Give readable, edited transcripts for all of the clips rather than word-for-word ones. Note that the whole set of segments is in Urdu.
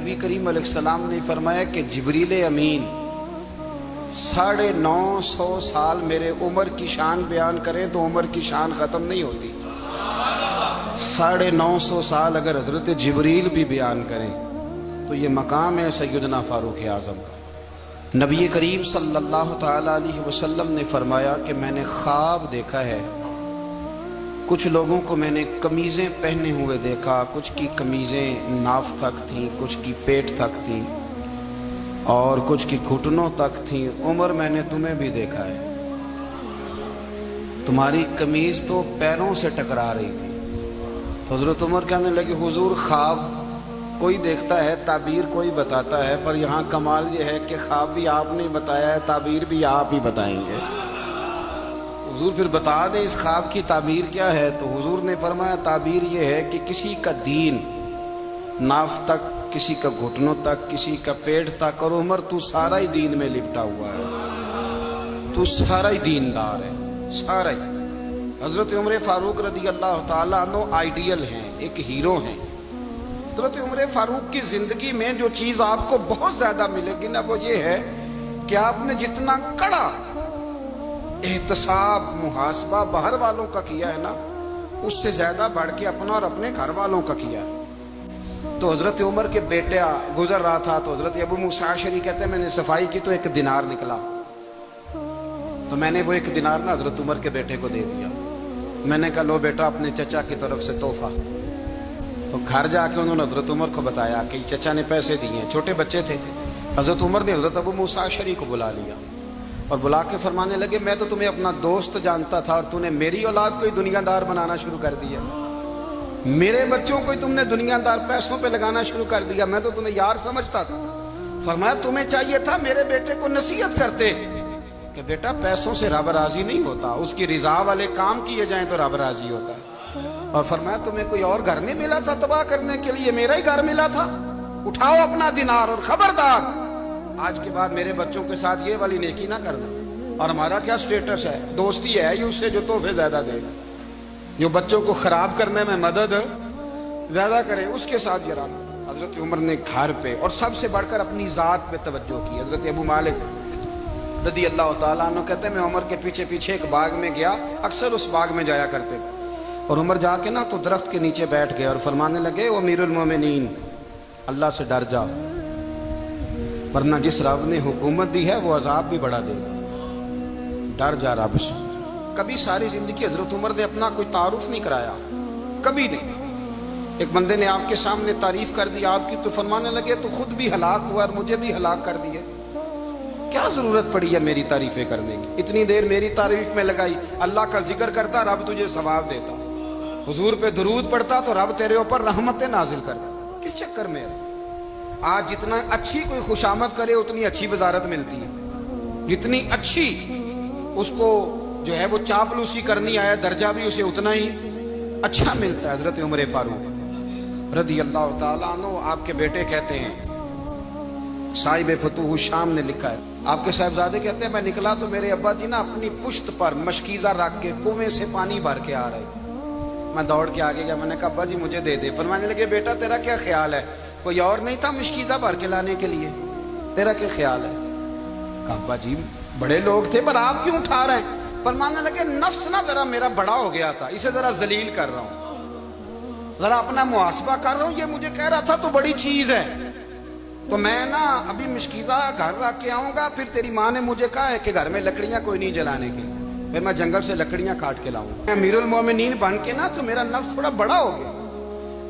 نبی کریم علیہ السلام نے فرمایا کہ جبریل امین 950 سال میرے عمر کی شان بیان کریں تو عمر کی شان ختم نہیں ہوتی۔ 950 سال اگر حضرت جبریل بھی بیان کریں تو یہ مقام ہے سیدنا فاروق اعظم کا۔ نبی کریم صلی اللہ تعالی علیہ وسلم نے فرمایا کہ میں نے خواب دیکھا ہے، کچھ لوگوں کو میں نے قمیضیں پہنے ہوئے دیکھا، کچھ کی قمیضیں ناف تک تھیں، کچھ کی پیٹ تک تھیں اور کچھ کی گھٹنوں تک تھیں۔ عمر میں نے تمہیں بھی دیکھا ہے، تمہاری قمیض تو پیروں سے ٹکرا رہی تھی۔ تو حضرت عمر کہنے لگے حضور خواب کوئی دیکھتا ہے، تعبیر کوئی بتاتا ہے، پر یہاں کمال یہ ہے کہ خواب بھی آپ نے بتایا ہے، تعبیر بھی آپ ہی بتائیں گے۔ حضور پھر بتا دیں اس خواب کی تعبیر کیا ہے؟ تو حضور نے فرمایا تعبیر یہ ہے کہ کسی کا دین ناف تک، کسی کا گھٹنوں تک، کسی کا پیٹ تک، اور عمر تو سارا ہی دین میں لپٹا ہوا ہے، تو سارا ہی دیندار ہے، سارا ہی۔ حضرت عمر فاروق رضی اللہ تعالیٰ عنہ آئیڈیل ہیں، ایک ہیرو ہیں۔ حضرت عمر فاروق کی زندگی میں جو چیز آپ کو بہت زیادہ ملے گی نا، وہ یہ ہے کہ آپ نے جتنا کڑا احتساب محاسبہ باہر والوں کا کیا ہے نا، اس سے زیادہ بڑھ کے اپنا اور اپنے گھر والوں کا کیا ہے۔ تو حضرت عمر کے بیٹا گزر رہا تھا تو حضرت ابو موسیٰ اشعری کہتے ہیں میں نے صفائی کی تو 1 دینار نکلا، تو میں نے وہ 1 دینار نا حضرت عمر کے بیٹے کو دے دیا۔ میں نے کہا لو بیٹا اپنے چچا کی طرف سے تحفہ۔ تو گھر جا کے انہوں نے حضرت عمر کو بتایا کہ چچا نے پیسے دیے، چھوٹے بچے تھے۔ حضرت عمر نے حضرت ابو موسیٰ اشعری کو بلا لیا اور بلا کے فرمانے لگے میں تو تمہیں اپنا دوست جانتا تھا اور تو نے میری اولاد کو ہی دنیا دار بنانا شروع کر دیا، میرے بچوں کو ہی تم نے دنیا دار پیسوں پہ لگانا شروع کر دیا، میں تو تمہیں یار سمجھتا تھا۔ فرمایا تمہیں چاہیے تھا میرے بیٹے کو نصیحت کرتے کہ بیٹا پیسوں سے رب راضی نہیں ہوتا، اس کی رضا والے کام کیے جائیں تو رب راضی ہوتا ہے۔ اور فرمایا تمہیں کوئی اور گھر نہیں ملا تھا تباہ کرنے کے لیے، میرا ہی گھر ملا تھا، اٹھاؤ اپنا دینار اور خبردار آج کے بعد میرے بچوں کے ساتھ یہ والی نیکی نہ کرنا۔ اور ہمارا کیا سٹیٹس ہے؟ دوستی ہے ہی اس سے جو تحفے زیادہ دے گا، جو بچوں کو خراب کرنے میں مدد زیادہ کرے اس کے ساتھ یہ رہا۔ حضرت عمر نے گھر پہ اور سب سے بڑھ کر اپنی ذات پہ توجہ کی۔ حضرت ابو مالک رضی اللہ تعالیٰ عنہ کہتے ہیں میں عمر کے پیچھے پیچھے ایک باغ میں گیا، اکثر اس باغ میں جایا کرتے تھے، اور عمر جا کے نا تو درخت کے نیچے بیٹھ گئے اور فرمانے لگے او امیر المومنین اللہ سے ڈر جا، ورنہ جس رب نے حکومت دی ہے وہ عذاب بھی بڑا دے گا، ڈر جا رب سے۔ کبھی ساری زندگی حضرت عمر نے اپنا کوئی تعارف نہیں کرایا، کبھی نہیں۔ ایک بندے نے آپ کے سامنے تعریف کر دی آپ کی تو فرمانے لگے تو خود بھی ہلاک ہوا اور مجھے بھی ہلاک کر دیے، کیا ضرورت پڑی ہے میری تعریفیں کرنے کی؟ اتنی دیر میری تعریف میں لگائی، اللہ کا ذکر کرتا رب تجھے ثواب دیتا، حضور پہ درود پڑھتا تو رب تیرے اوپر رحمتیں نازل کرتا، کس چکر میں ہے؟ آج جتنا اچھی کوئی خوشامد کرے اتنی اچھی وزارت ملتی ہے، جتنی اچھی اس کو جو ہے وہ چاپلوسی کرنی آیا درجہ بھی اسے اتنا ہی اچھا ملتا ہے۔ حضرت عمر فاروق رضی اللہ تعالیٰ عنہ آپ کے بیٹے کہتے ہیں، صاحب فتوح الشام نے لکھا ہے، آپ کے صاحبزادے کہتے ہیں میں نکلا تو میرے ابا جی نا اپنی پشت پر مشکیزہ رکھ کے کنویں سے پانی بھر کے آ رہے تھے۔ میں دوڑ کے آگے گیا، میں نے کہا ابا جی مجھے دے دے۔ فرمانے لگے بیٹا تیرا کیا خیال ہے، کوئی اور نہیں تھا مشکیزہ بھر کے لانے کے لیے، تیرا کیا خیال ہے؟ کہا ابا جی بڑے لوگ تھے پر آپ کیوں اٹھا رہے ہیں؟ فرمانے لگے نفس نا ذرا میرا بڑا ہو گیا تھا، اسے ذرا ذلیل کر رہا ہوں، ذرا اپنا محاسبہ کر رہا ہوں، یہ مجھے کہہ رہا تھا تو بڑی چیز ہے، تو میں نا ابھی مشکیزہ گھر رکھ کے آؤں گا، پھر تیری ماں نے مجھے کہا ہے کہ گھر میں لکڑیاں کوئی نہیں جلانے کی، پھر میں جنگل سے لکڑیاں کاٹ کے لاؤں گا۔ امیر المومنین بن کے نا تو میرا نفس تھوڑا بڑا ہو گیا۔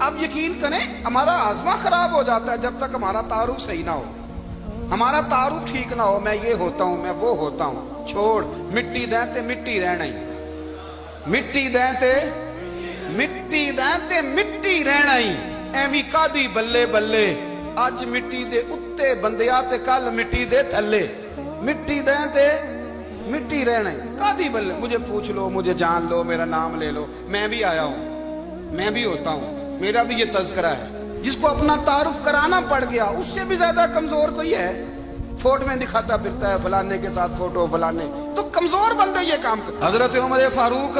اب یقین کریں ہمارا آزما خراب ہو جاتا ہے جب تک ہمارا تعارف صحیح نہ ہو، ہمارا تعارف ٹھیک نہ ہو، میں یہ ہوتا ہوں میں وہ ہوتا ہوں، چھوڑ مٹی دیں تے مٹی رہنا ہی، مٹی دیں تے مٹی دیں تے مٹی رہنا ہی، ایویں کادی بلے بلے اج مٹی دے اتے بندیا تے کل مٹی دے تھلے، مٹی دیں تے مٹی رہنا ہی، کادی بلے، مجھے پوچھ لو مجھے جان لو میرا نام لے لو، میں بھی آیا ہوں، میں بھی ہوتا ہوں، میرا بھی یہ تذکرہ ہے۔ جس کو اپنا تعارف کرانا پڑ گیا اس سے بھی زیادہ کمزور کوئی ہے؟ فوٹو میں دکھاتا پھرتا ہے فلانے کے ساتھ فوٹو فلانے، تو کمزور بندہ یہ کام کرتا۔ حضرت عمر فاروق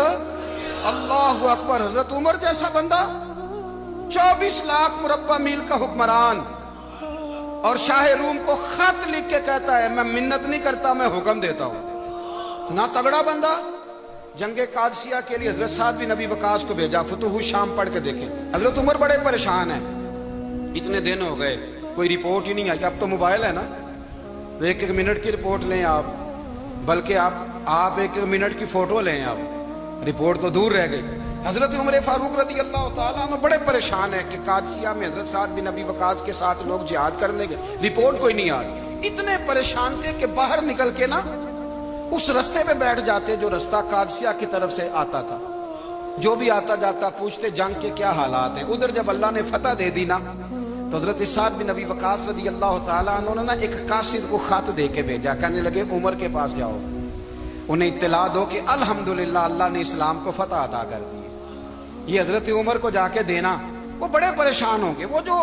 اللہ اکبر، حضرت عمر جیسا بندہ 24 لاکھ مربع میل کا حکمران، اور شاہ روم کو خط لکھ کے کہتا ہے میں منت نہیں کرتا میں حکم دیتا ہوں. نہ تگڑا بندہ. جنگ قادسیہ کے لیے حضرت سعد بن ابی وقاص کو بھیجا. فتوح شام پڑھ کے دیکھیں. حضرت عمر بڑے پریشان ہیں, اتنے دن ہو گئے کوئی رپورٹ ہی نہیں آئی. اب تو موبائل ہے نا, ایک ایک منٹ کی رپورٹ لیں آپ, بلکہ آپ ایک ایک منٹ کی فوٹو لیں آپ, رپورٹ تو دور رہ گئی. حضرت عمر فاروق رضی اللہ تعالیٰ عنہ بڑے پریشان ہیں کہ قادسیہ میں حضرت سعد بن ابی وقاص کے ساتھ لوگ جہاد کرنے گئے, رپورٹ کوئی نہیں آ رہی. اتنے پریشان تھے کہ باہر نکل کے نا اس رستے پہ بیٹھ جاتے جو رستہ قادسیہ کی طرف سے آتا تھا. جو بھی آتا جاتا پوچھتے جنگ کے کیا حالات ہیں. ادھر جب اللہ نے فتح دے دی نا تو حضرت سعد بن ابی وقاص رضی اللہ تعالیٰ عنہ نے ایک قاصد کو خط دے کے بھیجا. کہنے لگے عمر کے پاس جاؤ, انہیں اطلاع دو کہ الحمدللہ اللہ نے اسلام کو فتح عطا کر دی. یہ حضرت عمر کو جا کے دینا. وہ بڑے پریشان ہوں گے. وہ جو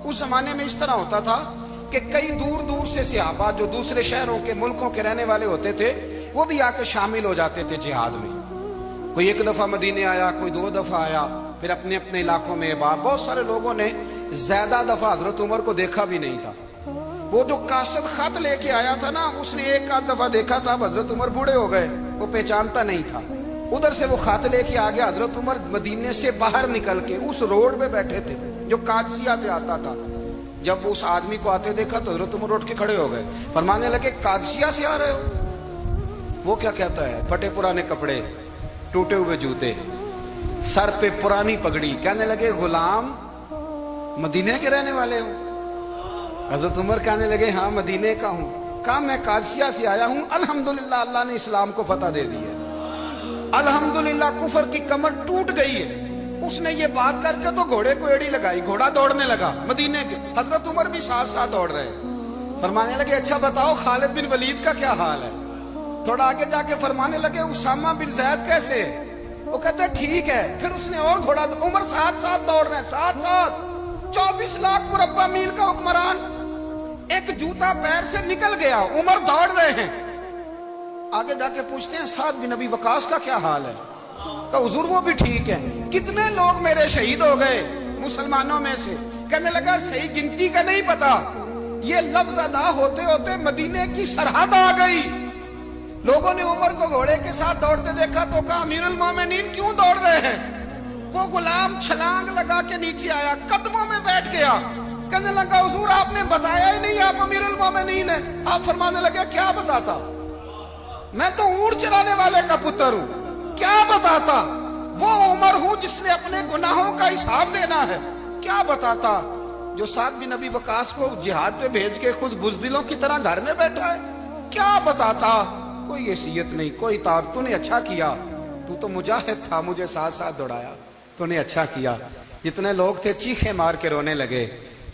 اس زمانے میں اس طرح ہوتا تھا کہ کئی دور دور سے صحابہ جو دوسرے شہروں کے ملکوں کے رہنے والے ہوتے تھے وہ بھی آ کے شامل ہو جاتے تھے جہاد میں. کوئی ایک دفعہ مدینے آیا, کوئی 2 دفعہ آیا, پھر اپنے اپنے علاقوں میں. بہت سارے لوگوں نے زیادہ دفعہ حضرت عمر کو دیکھا بھی نہیں تھا. وہ جو قاصد خط لے کے آیا تھا نا اس نے ایک آدھ دفعہ دیکھا تھا. حضرت عمر بوڑھے ہو گئے, وہ پہچانتا نہیں تھا. ادھر سے وہ خط لے کے آ گیا. حضرت عمر مدینے سے باہر نکل کے اس روڈ پہ بیٹھے تھے جو قادسیہ سے آتا تھا. جب اس آدمی کو آتے دیکھا تو حضرت عمر اٹھ کے کھڑے ہو گئے, فرمانے لگے قادسیہ سے آ رہے ہو؟ وہ کیا کہتا ہے؟ پھٹے پرانے کپڑے, ٹوٹے ہوئے جوتے, سر پہ پرانی پگڑی. کہنے لگے غلام مدینے کے رہنے والے ہو؟ حضرت عمر کہنے لگے ہاں مدینے کا ہوں. کہا میں قادسیہ سے آیا ہوں, الحمدللہ اللہ نے اسلام کو فتح دے دی ہے, الحمدللہ کفر کی کمر ٹوٹ گئی ہے. اس نے یہ بات کر کے تو گھوڑے کو ایڑی لگائی, گھوڑا دوڑنے لگا مدینے کے. حضرت عمر بھی ساتھ ساتھ دوڑ رہے. فرمانے لگے اچھا بتاؤ خالد بن ولید کا کیا حال ہے؟ تھوڑا آگے جا کے فرمانے لگے اسامہ بن زید کیسے ہے؟ وہ کہتے ہیں ٹھیک ہے. پھر اس نے اور گھوڑا, عمر ساتھ ساتھ دوڑ رہے ہیں, ساتھ ساتھ. 24 لاکھ مربع میل کا حکمران, ایک جوتا پیر سے نکل گیا, عمر دوڑ رہے ہیں. آگے جا کے پوچھتے ہیں سعد بن ابی وقاص کا کیا حال ہے؟ کہ حضور وہ بھی ٹھیک ہے. کتنے لوگ میرے شہید ہو گئے مسلمانوں میں سے؟ کہنے لگا صحیح گنتی کا نہیں پتا. یہ لفظ ادا ہوتے ہوتے مدینے کی سرحد آ گئی. لوگوں نے عمر کو گھوڑے کے ساتھ دوڑتے دیکھا تو کہا امیر المومنین کیوں دوڑ رہے ہیں؟ وہ غلام چھلانگ لگا کے نیچے آیا, قدموں میں بیٹھ گیا. کہنے لگا حضور آپ نے بتایا ہی نہیں آپ امیر المومنین ہیں. آپ فرمانے لگے کیا بتاتا؟ میں تو اونٹ چلانے والے کا پتر ہوں, کیا بتاتا؟ وہ عمر ہوں جس نے اپنے گناہوں کا حساب دینا ہے. کیا بتاتا جو سعد بن ابی وقاص کو جہاد پہ بھیج کے خود بزدلوں کی طرح گھر میں بیٹھا ہے؟ کیا بتاتا؟ کوئی حیثیت نہیں, کوئی تار. تو نے اچھا کیا, تو تو مجاہد تھا, مجھے ساتھ ساتھ دوڑایا, تو نے اچھا کیا. جتنے لوگ تھے چیخے مار کے رونے لگے.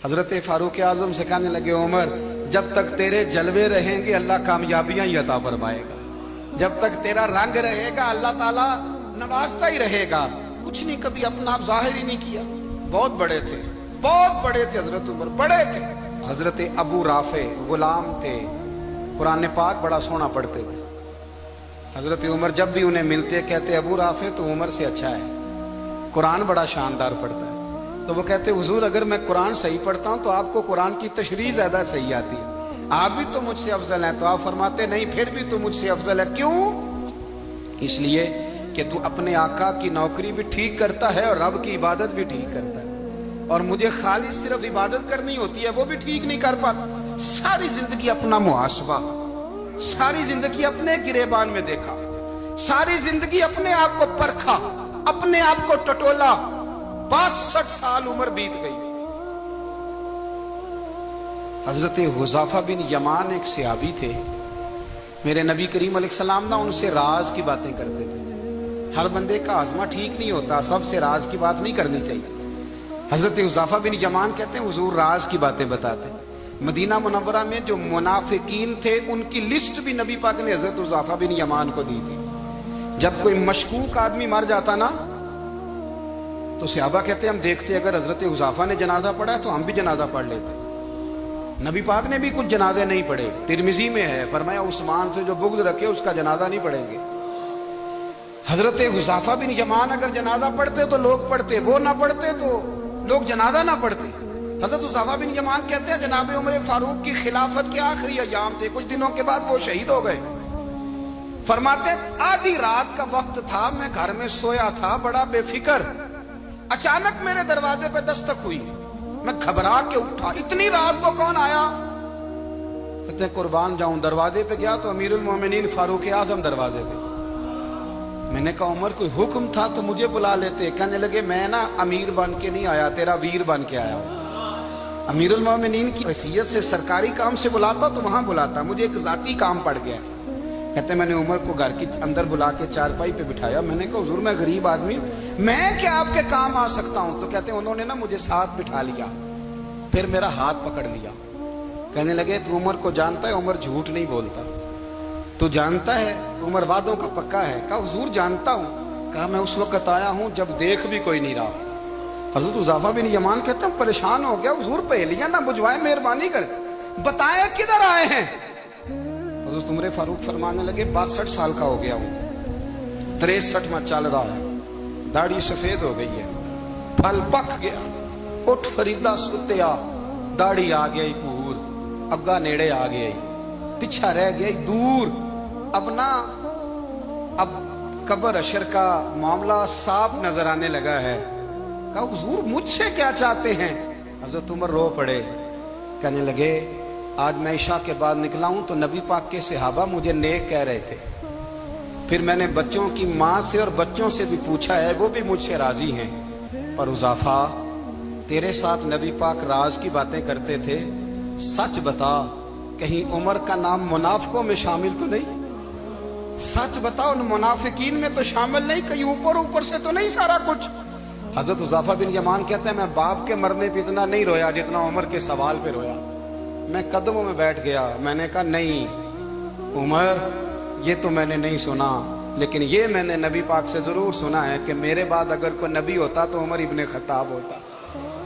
حضرت فاروق اعظم سے کہنے لگے عمر جب تک تیرے جلوے رہیں گے اللہ کامیابیاں ہی عطا فرمائے گا, جب تک تیرا رنگ رہے گا اللہ تعالیٰ نوازتا ہی رہے گا. کچھ نہیں کبھی اپنا آپ ظاہر ہی نہیں کیا. بہت بڑے تھے, بہت بڑے تھے حضرت عمر, بڑے تھے. حضرت ابو رافع غلام تھے, قرآن پاک بڑا سونا پڑھتے تھے. حضرت عمر جب بھی انہیں ملتے کہتے ابو رافع تو عمر سے اچھا ہے, قرآن بڑا شاندار پڑھتا ہے. تو وہ کہتے حضور اگر میں قرآن صحیح پڑھتا ہوں تو آپ کو قرآن کی تشریح زیادہ صحیح آتی ہے, آپ بھی تو مجھ سے افضل ہیں. تو آپ فرماتے نہیں پھر بھی تو مجھ سے افضل ہے. کیوں؟ اس لیے کہ تو اپنے آقا کی نوکری بھی ٹھیک کرتا ہے اور رب کی عبادت بھی ٹھیک کرتا ہے, اور مجھے خالی صرف عبادت کرنی ہوتی ہے وہ بھی ٹھیک نہیں کر پاتا. ساری زندگی اپنا محاسبہ, ساری زندگی اپنے گریبان میں دیکھا, ساری زندگی اپنے آپ کو پرکھا, اپنے آپ کو ٹٹولا. 62 سال عمر بیت گئی. حضرت حذیفہ بن یمان ایک صحابی تھے, میرے نبی کریم علیہ السلام نا ان سے راز کی باتیں کرتے تھے. ہر بندے کا ہاضمہ ٹھیک نہیں ہوتا, سب سے راز کی بات نہیں کرنی چاہیے. حضرت حذیفہ بن یمان کہتے ہیں حضور راز کی باتیں بتاتے. مدینہ منورہ میں جو منافقین تھے ان کی لسٹ بھی نبی پاک نے حضرت حذیفہ بن یمان کو دی تھی. جب کوئی مشکوک آدمی مر جاتا نا تو صحابہ کہتے ہیں ہم دیکھتے اگر حضرت حذیفہ نے جنازہ پڑھا ہے تو ہم بھی جنازہ پڑھ لیتے. نبی پاک نے بھی کچھ جنازے نہیں پڑھے. ترمذی میں ہے, فرمایا عثمان سے جو بغض رکھے اس کا جنازہ نہیں پڑھیں گے. حضرت حذیفہ بن یمان اگر جنازہ پڑھتے تو لوگ پڑھتے, وہ نہ پڑھتے تو لوگ جنازہ نہ پڑھتے. حضرت حذیفہ بن یمان کہتے ہیں جناب عمر فاروق کی خلافت کے آخری ایام تھے، کچھ دنوں کے بعد وہ شہید ہو گئے۔ فرماتے آدھی رات کا وقت تھا، میں گھر میں سویا تھا بڑا بے فکر، اچانک میرے دروازے پہ دستک ہوئی، میں گھبرا کے اٹھا، اتنی رات کو کون آیا؟ کہتے ہیں قربان جاؤں، دروازے پہ گیا تو امیر المومنین فاروق اعظم دروازے پہ۔ میں نے کہا عمر کوئی حکم تھا تو مجھے بلا لیتے۔ کہنے لگے میں نا امیر بن کے نہیں آیا، تیرا ویر بن کے آیا ہوں۔ امیر المومنین کی حیثیت سے سرکاری کام سے بلاتا تو وہاں بلاتا، مجھے ایک ذاتی کام پڑ گیا۔ کہتے ہیں میں نے عمر کو گھر کی اندر بلا کے چارپائی پہ بٹھایا، میں نے کہا حضور میں غریب آدمی میں کیا آپ کے کام آ سکتا ہوں؟ تو کہتے ہیں انہوں نے نا مجھے ساتھ بٹھا لیا، پھر میرا ہاتھ پکڑ لیا، کہنے لگے تو عمر کو جانتا ہے؟ عمر جھوٹ نہیں بولتا، تو جانتا ہے عمر وعدوں کا پکا ہے؟ کہا حضور جانتا ہوں۔ کہا میں اس وقت آیا ہوں جب دیکھ بھی کوئی نہیں رہا۔ حضرت حذیفہ بن یمان کہتے ہیں پریشان ہو گیا، حضور پہلیاں نہ بجھوائے، مہربانی کر بتائیں کدھر آئے ہیں؟ حضرت عمر فاروق فرمانے لگے 62 سال کا ہو گیا ہوں، 63 میں چل رہا ہے، داڑھی سفید ہو گئی ہے، پھل پک گیا، اٹھ فریدہ ستیا، داڑھی آ گئی پور، اگا نیڑے آ گئی، پیچھا رہ گئی دور، اب نا اب قبر اشر کا معاملہ صاف نظر آنے لگا ہے۔ کہا حضور مجھ سے کیا چاہتے ہیں؟ حضرت عمر رو پڑے، کہنے لگے آج میں عشاء کے بعد نکلا ہوں تو نبی پاک کے صحابہ مجھے نیک کہہ رہے تھے، پھر میں نے بچوں کی ماں سے اور بچوں سے بھی پوچھا ہے، وہ بھی مجھ سے راضی ہیں، پر حذیفہ تیرے ساتھ نبی پاک راز کی باتیں کرتے تھے، سچ بتا کہیں عمر کا نام منافقوں میں شامل تو نہیں؟ سچ بتا ان منافقین میں تو شامل نہیں، کہیں اوپر سے تو نہیں سارا کچھ؟ حضرت حذیفہ بن یمان کہتے ہیں میں باپ کے مرنے پہ اتنا نہیں رویا جتنا عمر کے سوال پہ رویا۔ میں قدموں میں بیٹھ گیا، میں نے کہا نہیں عمر یہ تو میں نے نہیں سنا، لیکن یہ میں نے نبی پاک سے ضرور سنا ہے کہ میرے بعد اگر کوئی نبی ہوتا تو عمر ابن خطاب ہوتا۔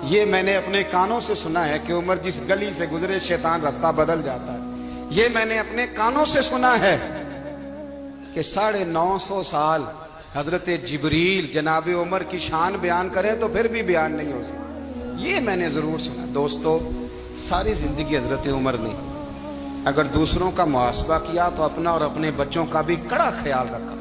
یہ میں نے اپنے کانوں سے سنا ہے کہ عمر جس گلی سے گزرے شیطان رستہ بدل جاتا ہے۔ یہ میں نے اپنے کانوں سے سنا ہے کہ 950 سال حضرت جبریل جناب عمر کی شان بیان کریں تو پھر بھی بیان نہیں ہو سکتا، یہ میں نے ضرور سنا۔ دوستو ساری زندگی حضرت عمر نے اگر دوسروں کا محاسبہ کیا تو اپنا اور اپنے بچوں کا بھی کڑا خیال رکھا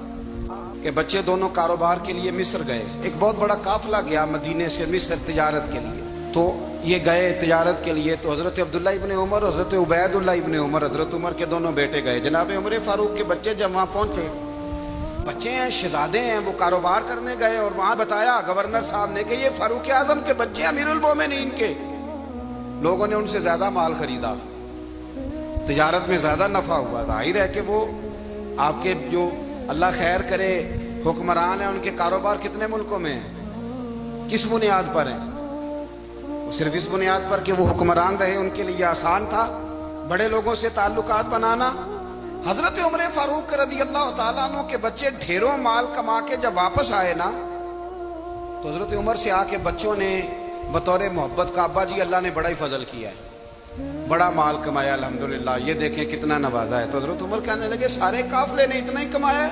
کہ بچے دونوں کاروبار کے لیے مصر گئے، ایک بہت بڑا قافلہ گیا مدینے سے مصر تجارت کے لیے، تو یہ گئے تجارت کے لیے، تو حضرت عبداللہ ابن عمر، حضرت عبید اللہ ابن عمر، حضرت عمر کے دونوں بیٹے گئے، جناب عمر فاروق کے بچے جب وہاں پہنچے، بچے ہیں شہزادے ہیں، وہ کاروبار کرنے گئے اور وہاں بتایا گورنر صاحب نے کہ یہ فاروق اعظم کے بچے امیر المومنین کے۔ لوگوں نے ان سے زیادہ مال خریدا، تجارت میں زیادہ نفع ہوا، ظاہر ہے کہ وہ آپ کے جو اللہ خیر کرے حکمران ہیں ان کے کاروبار کتنے ملکوں میں ہیں، کس بنیاد پر ہیں؟ صرف اس بنیاد پر کہ وہ حکمران رہے، ان کے لیے آسان تھا بڑے لوگوں سے تعلقات بنانا۔ حضرت عمر فاروق رضی اللہ تعالیٰ عنہ کے بچے ڈھیروں مال کما کے جب واپس آئے نا تو حضرت عمر سے آ کے بچوں نے بطور محبت کا ابا جی اللہ نے بڑا ہی فضل کیا ہے، بڑا مال کمایا الحمدللہ، یہ دیکھیں کتنا نوازا ہے۔ تو حضرت عمر کہنے لگے سارے قافلے نے اتنا ہی کمایا ہے؟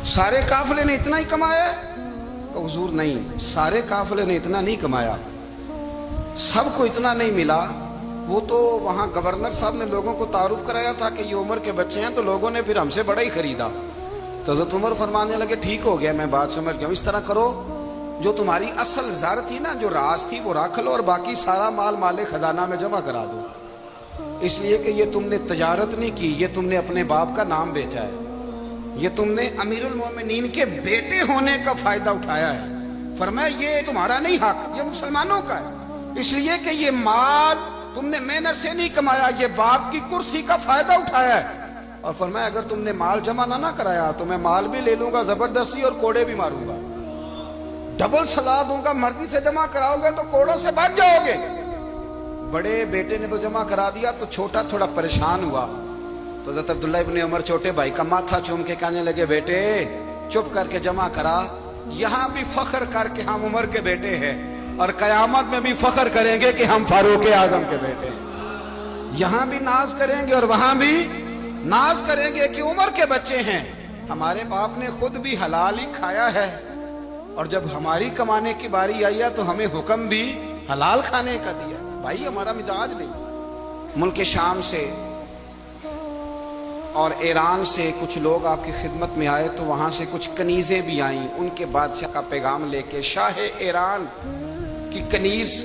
سارے قافلے نے اتنا ہی کمایا ہے؟ کہ حضور نہیں، سارے قافلے نے اتنا نہیں کمایا، سب کو اتنا نہیں ملا، وہ تو وہاں گورنر صاحب نے لوگوں کو تعارف کرایا تھا کہ یہ عمر کے بچے ہیں، تو لوگوں نے پھر ہم سے بڑا ہی خریدا۔ تو حضرت عمر فرمانے لگے ٹھیک ہو گیا، میں بات سمجھ گیا ہوں، اس طرح کرو جو تمہاری اصل زر تھی نا، جو راز تھی وہ رکھ لو اور باقی سارا مال مال خزانہ میں جمع کرا دو، اس لیے کہ یہ تم نے تجارت نہیں کی، یہ تم نے اپنے باپ کا نام بیچا ہے، یہ تم نے امیر المومنین کے بیٹے ہونے کا فائدہ اٹھایا ہے۔ فرمایا یہ تمہارا نہیں حق، یہ مسلمانوں کا ہے، اس لیے کہ یہ مال تم نے محنت سے نہیں کمایا، یہ باپ کی کرسی کا فائدہ اٹھایا ہے۔ اور فرمایا اگر تم نے مال جمع نہ کرایا تو میں مال بھی لے لوں گا زبردستی اور کوڑے بھی ماروں گا، ڈبل سزا دوں گا، مرضی سے جمع کراؤ گے تو کوڑوں سے بچ جاؤ گے۔ بڑے بیٹے نے تو جمع کرا دیا تو چھوٹا تھوڑا پریشان ہوا، تو حضرت عبداللہ ابن عمر چھوٹے بھائی کا ماتھا چوم کے کہنے لگے بیٹے چپ کر کے جمع کرا، یہاں بھی فخر کر کے ہم عمر کے بیٹے ہیں اور قیامت میں بھی فخر کریں گے کہ ہم فاروق اعظم کے بیٹے ہیں، یہاں بھی ناز کریں گے اور وہاں بھی ناز کریں گے کہ عمر کے بچے ہیں۔ ہمارے باپ نے خود بھی حلال ہی کھایا ہے اور جب ہماری کمانے کی باری آئی ہے تو ہمیں حکم بھی حلال کھانے کا دیا. بھائی ہمارا مزاج نہیں. ملک شام سے اور ایران سے کچھ لوگ آپ کی خدمت میں آئے تو وہاں سے کچھ کنیزیں بھی آئیں. ان کے بادشاہ کا پیغام لے کے شاہ ایران کی کنیز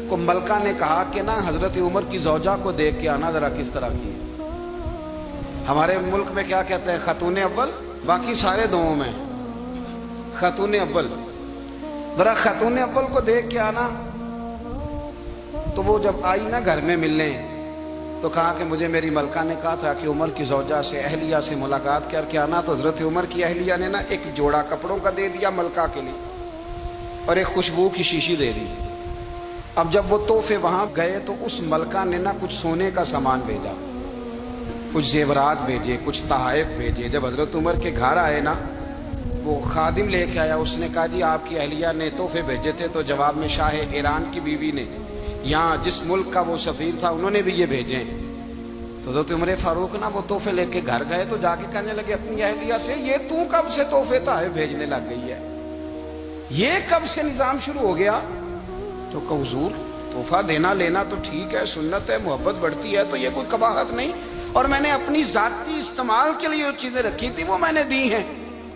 کو ملکہ نے کہا کہ نا حضرت عمر کی زوجہ کو دیکھ کے آنا ذرا کس طرح کی ہے. ہمارے ملک میں کیا کہتے ہیں؟ خاتون اول، باقی سارے دوؤں میں خاتون اول. ذرا خاتون اول کو دیکھ کے آنا. تو وہ جب آئی نا گھر میں ملنے تو کہا کہ مجھے میری ملکہ نے کہا تھا کہ عمر کی زوجہ سے اہلیہ سے ملاقات کر کے آنا. تو حضرت عمر کی اہلیہ نے نا ایک جوڑا کپڑوں کا دے دیا ملکہ کے لیے اور ایک خوشبو کی شیشی دے دی. اب جب وہ تحفے وہاں گئے تو اس ملکہ نے نا کچھ سونے کا سامان بھیجا، کچھ زیورات بھیجے، کچھ تحائف بھیجے. جب حضرت عمر کے گھر آئے نا وہ خادم لے کے آیا. اس نے کہا جی آپ کی اہلیہ نے تحفے بھیجے تھے. تو جواب میں شاہ ایران کی بیوی نے، یہاں جس ملک کا وہ سفیر تھا، انہوں نے بھی یہ بھیجے. تو حضرت عمر فاروق نا وہ تحفے لے کے گھر گئے تو جا کے کہنے لگے اپنی اہلیہ سے، یہ تو کب سے تحفے تحائف بھیجنے لگ گئی ہے؟ یہ کب سے نظام شروع ہو گیا؟ تو کہ حضور تحفہ دینا لینا تو ٹھیک ہے، سنت ہے، محبت بڑھتی ہے، تو یہ کوئی قباحت نہیں، اور میں نے اپنی ذاتی استعمال کے لیے جو چیزیں رکھی تھی وہ میں نے دی ہیں.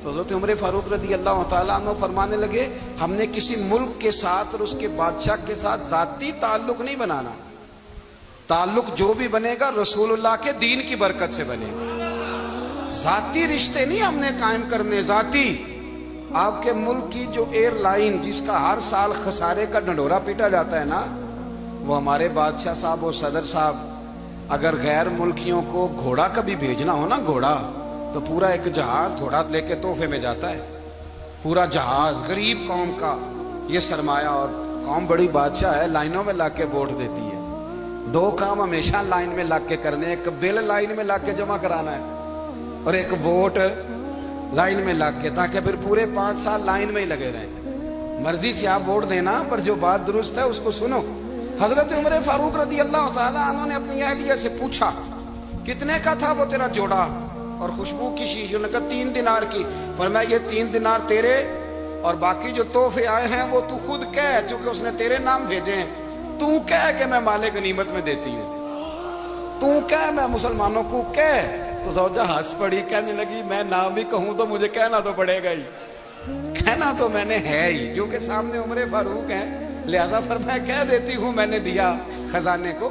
تو حضرت عمر فاروق رضی اللہ تعالیٰ عنہ فرمانے لگے ہم نے کسی ملک کے ساتھ اور اس کے بادشاہ کے ساتھ ذاتی تعلق نہیں بنانا. تعلق جو بھی بنے گا رسول اللہ کے دین کی برکت سے بنے گا. ذاتی رشتے نہیں ہم نے قائم کرنے. ذاتی آپ کے ملک کی جو ایئر لائن جس کا ہر سال خسارے کا ڈنڈورا پیٹا جاتا ہے نا، وہ ہمارے بادشاہ صاحب اور صدر صاحب اگر غیر ملکیوں کو گھوڑا کبھی بھیجنا ہو نا، گھوڑا، تو پورا ایک جہاز گھوڑا لے کے تحفے میں جاتا ہے. پورا جہاز غریب قوم کا یہ سرمایہ. اور قوم بڑی بادشاہ ہے، لائنوں میں لگ کے ووٹ دیتی ہے. دو کام ہمیشہ لائن میں لگ کے کرنے، ایک بل لائن میں لگ کے جمع کرانا ہے اور ایک ووٹ لائن میں لگ کے، تاکہ پھر پورے 5 سال لائن میں ہی لگے رہیں. مرضی سے آپ ووٹ دینا، پر جو بات درست ہے اس کو سنو. حضرت عمر فاروق رضی اللہ تعالیٰ عنہ نے اپنی اہلیہ سے پوچھا کتنے کا تھا وہ تیرا جوڑا اور خوشبو کی شیشی؟ انہوں نے کہا 3 دینار کی. فرمایا یہ 3 دینار تیرے اور باقی جو تحفے آئے ہیں وہ تو خود کہہ، چونکہ اس نے تیرے نام بھیجے ہیں. تو کہہ کہ میں مال غنیمت میں دیتی ہوں، تو کہہ میں مسلمانوں کو کہہ. تو زوجہ ہنس پڑی، کہنے لگی میں نام بھی کہوں تو مجھے کہنا تو پڑے گا ہی، کہنا تو میں نے ہے ہی، کیونکہ سامنے عمر فاروق ہیں، لہذا فرمایا کہہ دیتی ہوں میں نے دیا خزانے کو.